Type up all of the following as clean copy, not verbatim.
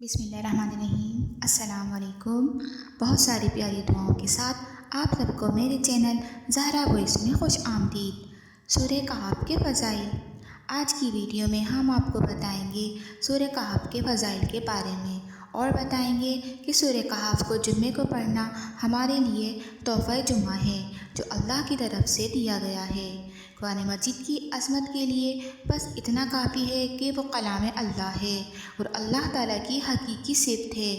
بسم اللہ الرحمن الرحیم۔ السلام علیکم۔ بہت ساری پیاری دعاؤں کے ساتھ آپ سب کو میرے چینل زہرا وائس میں خوش آمدید۔ سورہ کہف کے فضائل۔ آج کی ویڈیو میں ہم آپ کو بتائیں گے سورہ کہف کے فضائل کے بارے میں، اور بتائیں گے کہ سورہ کہف کو جمعے کو پڑھنا ہمارے لیے تحفہ جمعہ ہے جو اللہ کی طرف سے دیا گیا ہے۔ قرآن مجید کی عظمت کے لیے بس اتنا کافی ہے کہ وہ کلام اللہ ہے اور اللہ تعالیٰ کی حقیقی صفت ہے۔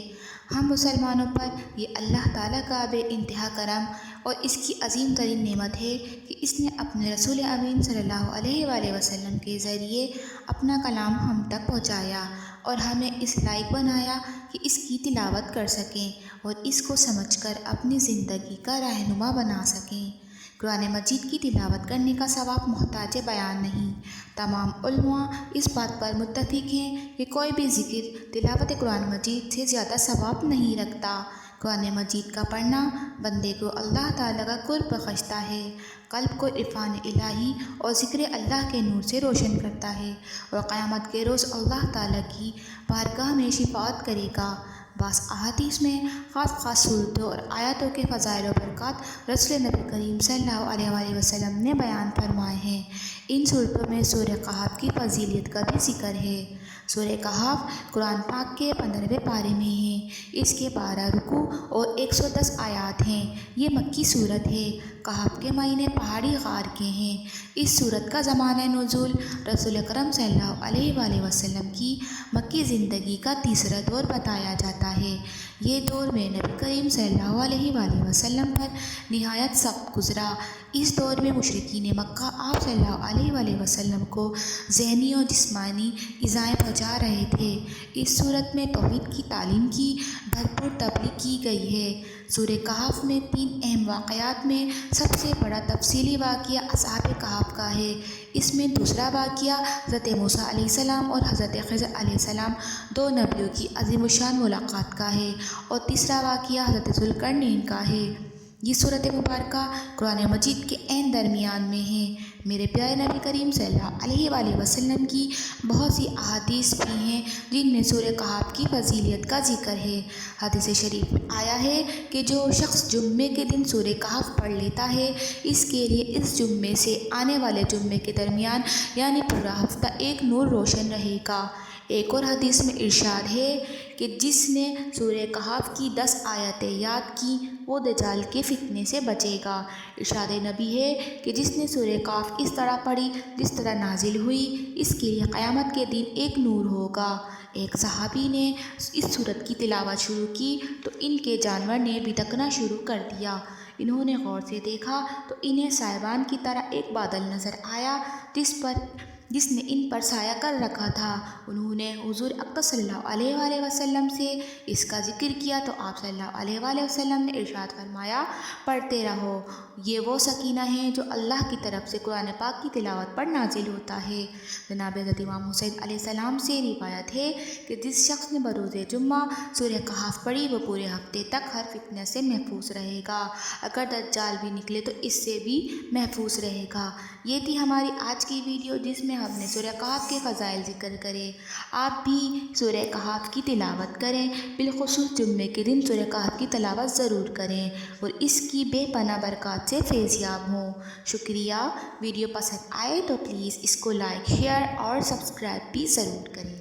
ہم مسلمانوں پر یہ اللہ تعالیٰ کا بے انتہا کرم اور اس کی عظیم ترین نعمت ہے کہ اس نے اپنے رسول امین صلی اللہ علیہ وآلہ وسلم کے ذریعے اپنا کلام ہم تک پہنچایا اور ہمیں اس لائق بنایا کہ اس کی تلاوت کر سکیں اور اس کو سمجھ کر اپنی زندگی کا رہنما بنا سکیں۔ قرآن مجید کی تلاوت کرنے کا ثواب محتاج بیان نہیں۔ تمام علماء اس بات پر متفق ہیں کہ کوئی بھی ذکر تلاوت قرآن مجید سے زیادہ ثواب نہیں رکھتا۔ قرآن مجید کا پڑھنا بندے کو اللہ تعالیٰ کا قرب بخشتا ہے، قلب کو عرفان الہی اور ذکر اللہ کے نور سے روشن کرتا ہے اور قیامت کے روز اللہ تعالیٰ کی بارگاہ میں شفاعت کرے گا۔ بعض احادیث میں خاص صورتوں اور آیاتوں کے فضائل و برکات رسول نبی کریم صلی اللہ علیہ وآلہ وسلم نے بیان فرمائے ہیں۔ ان صورتوں میں سورہ کہف کی فضیلت کا بھی ذکر ہے۔ سورہ کہف قرآن پاک کے 15ویں پارے میں ہے۔ اس کے 12 رکوع اور 110 آیات ہیں۔ یہ مکی صورت ہے۔ کہف کے مہینے پہاڑی غار کے ہیں۔ اس صورت کا زمانہ نزول رسول اکرم صلی اللہ علیہ وآلہ وسلم کی مکی زندگی کا تیسرا دور بتایا جاتا ہے۔ یہ دور میں نبی کریم صلی اللہ علیہ وآلہ وسلم پر نہایت سخت گزرا۔ اس دور میں مشرکین مکہ آپ صلی اللہ علیہ وآلہ وسلم کو ذہنی اور جسمانی ایذائیں پہنچا رہے تھے۔ اس صورت میں توحید کی تعلیم کی بھرپور تبلیغ کی گئی ہے۔ سورہ کہف میں 3 اہم واقعات میں سب سے بڑا تفصیلی واقعہ اصحاب کہف کا ہے۔ اس میں دوسرا واقعہ حضرت موسیٰ علیہ السلام اور حضرت خضر علیہ السلام 2 نبیوں کی عظیم الشان ملاقات کا ہے، اور تیسرا واقعہ حضرت ذوالقرنین کا ہے۔ یہ صورت مبارکہ قرآن مجید کے عین درمیان میں ہے۔ میرے پیارے نبی کریم صلی اللہ علیہ وآلہ وسلم کی بہت سی احادیث بھی ہیں جن میں سورہ کہف کی فضیلت کا ذکر ہے۔ حدیث شریف میں آیا ہے کہ جو شخص جمعے کے دن سورہ کہف پڑھ لیتا ہے، اس کے لیے اس جمعے سے آنے والے جمعے کے درمیان یعنی پورا ہفتہ ایک نور روشن رہے گا۔ ایک اور حدیث میں ارشاد ہے کہ جس نے سورہ کہف کی 10 آیتیں یاد کی وہ دجال کے فتنے سے بچے گا۔ ارشاد نبی ہے کہ جس نے سورہ کہف اس طرح پڑھی جس طرح نازل ہوئی، اس کے لیے قیامت کے دن ایک نور ہوگا۔ ایک صحابی نے اس سورت کی تلاوت شروع کی تو ان کے جانور نے بھٹکنا شروع کر دیا۔ انہوں نے غور سے دیکھا تو انہیں سائبان کی طرح ایک بادل نظر آیا جس نے ان پر سایہ کر رکھا تھا۔ انہوں نے حضور اقدس صلی اللہ علیہ وآلہ وسلم سے اس کا ذکر کیا تو آپ صلی اللہ علیہ وآلہ وسلم نے ارشاد فرمایا، پڑھتے رہو، یہ وہ سکینہ ہے جو اللہ کی طرف سے قرآن پاک کی تلاوت پر نازل ہوتا ہے۔ جناب حضرت امام حسین علیہ السلام سے روایت ہے کہ جس شخص نے بروز جمعہ سورہ کہف پڑھی وہ پورے ہفتے تک ہر فتنہ سے محفوظ رہے گا، اگر دجال بھی نکلے تو اس سے بھی محفوظ رہے گا۔ یہ تھی ہماری آج کی ویڈیو جس میں ہم نے سورہ کہف کے فضائل ذکر کرے۔ آپ بھی سورہ کہف کی تلاوت کریں، بالخصوص جمعے کے دن سورہ کہف کی تلاوت ضرور کریں اور اس کی بے پناہ برکات سے فیض یاب ہوں۔ شکریہ۔ ویڈیو پسند آئے تو پلیز اس کو لائک، شیئر اور سبسکرائب بھی ضرور کریں۔